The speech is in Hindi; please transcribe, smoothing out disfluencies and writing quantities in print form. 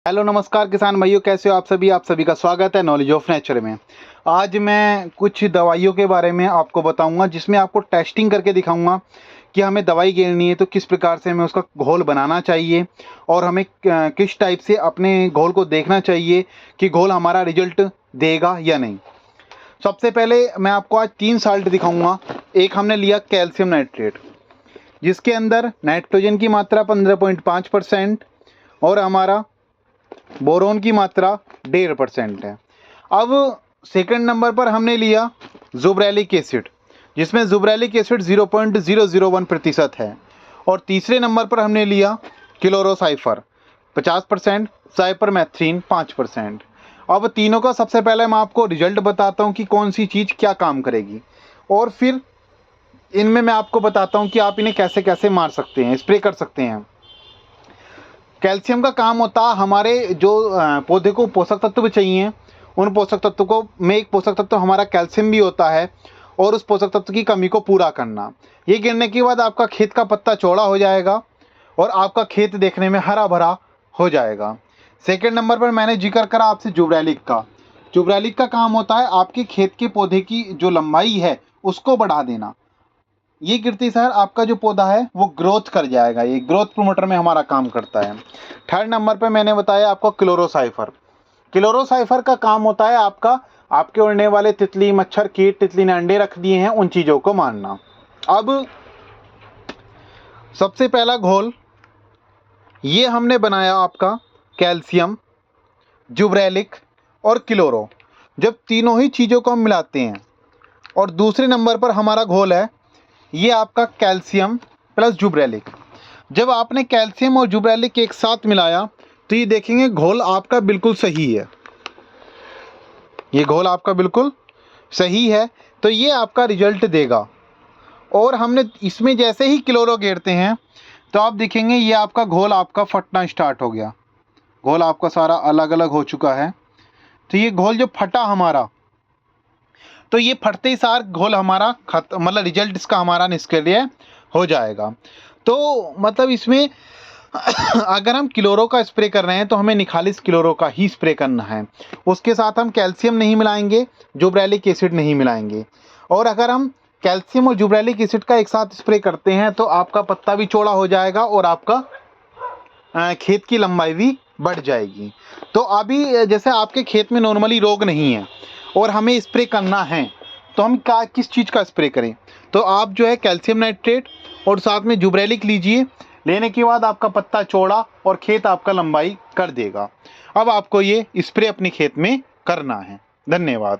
हेलो नमस्कार किसान भाइयों, कैसे हो आप सभी का स्वागत है नॉलेज ऑफ नेचर में। आज मैं कुछ दवाइयों के बारे में आपको बताऊंगा, जिसमें आपको टेस्टिंग करके दिखाऊंगा कि हमें दवाई गिरनी है तो किस प्रकार से हमें उसका घोल बनाना चाहिए और हमें किस टाइप से अपने घोल को देखना चाहिए कि घोल हमारा रिजल्ट देगा या नहीं। सबसे पहले मैं आपको आज 3 साल्ट दिखाऊंगा। एक हमने लिया कैल्शियम नाइट्रेट, जिसके अंदर नाइट्रोजन की मात्रा 15.5% और हमारा बोरोन की मात्रा 1.5% है। अब सेकंड नंबर पर हमने लिया जुब्रेलिक एसिड, जिसमें जुब्रेलिक एसिड 0.001% है। और तीसरे नंबर पर हमने लिया क्लोरोसाइफर 50%, साइपरमेथ्रिन 5%। अब तीनों का सबसे पहले मैं आपको रिजल्ट बताता हूँ कि कौन सी चीज़ क्या काम करेगी, और फिर इनमें मैं आपको बताता हूँ कि आप इन्हें कैसे कैसे मार सकते हैं, स्प्रे कर सकते हैं। कैल्शियम का काम होता है हमारे जो पौधे को पोषक तत्व चाहिए, उन पोषक तत्व को में एक पोषक तत्व हमारा कैल्शियम भी होता है, और उस पोषक तत्व की कमी को पूरा करना। ये गिरने के बाद आपका खेत का पत्ता चौड़ा हो जाएगा और आपका खेत देखने में हरा भरा हो जाएगा। सेकेंड नंबर पर मैंने जिक्र करा आपसे जुब्रेलिक का। जुब्रेलिक का काम होता है आपके खेत के पौधे की जो लंबाई है उसको बढ़ा देना। ये गिरते सर आपका जो पौधा है वो ग्रोथ कर जाएगा, ये ग्रोथ प्रोमोटर में हमारा काम करता है। थर्ड नंबर पे मैंने बताया आपको क्लोरोसाइफर। क्लोरोसाइफर का काम होता है आपके उड़ने वाले तितली, मच्छर, कीट, तितली ने अंडे रख दिए हैं उन चीज़ों को मारना। अब सबसे पहला घोल ये हमने बनाया आपका कैल्शियम, जुब्रेलिक और क्लोरो। जब तीनों ही चीज़ों को हम मिलाते हैं, और दूसरे नंबर पर हमारा घोल है ये आपका कैल्शियम प्लस जुब्रेलिक। जब आपने कैल्शियम और जुब्रेलिक एक साथ मिलाया तो ये देखेंगे घोल आपका बिल्कुल सही है, ये घोल आपका बिल्कुल सही है, तो ये आपका रिजल्ट देगा। और हमने इसमें जैसे ही क्लोरो गेरते हैं तो आप देखेंगे ये आपका घोल आपका फटना स्टार्ट हो गया, घोल आपका सारा अलग अलग हो चुका है। तो ये घोल जो फटा हमारा, तो ये फटते ही सार घोल हमारा मतलब रिजल्ट इसका हमारा निष्क्रिय हो जाएगा। तो मतलब इसमें अगर हम क्लोरो का स्प्रे कर रहे हैं तो हमें निखालिस क्लोरो का ही स्प्रे करना है। उसके साथ हम कैल्शियम नहीं मिलाएंगे, जुब्रेलिक एसिड नहीं मिलाएंगे। और अगर हम कैल्शियम और जुब्रेलिक एसिड का एक साथ स्प्रे करते हैं तो आपका पत्ता भी चौड़ा हो जाएगा और आपका खेत की लंबाई भी बढ़ जाएगी। तो अभी जैसे आपके खेत में नॉर्मली रोग नहीं है और हमें स्प्रे करना है, तो हम किस चीज़ का स्प्रे करें? तो आप जो है कैल्शियम नाइट्रेट और साथ में जुब्रेलिक लीजिए। लेने के बाद आपका पत्ता चौड़ा और खेत आपका लंबाई कर देगा। अब आपको ये स्प्रे अपने खेत में करना है। धन्यवाद।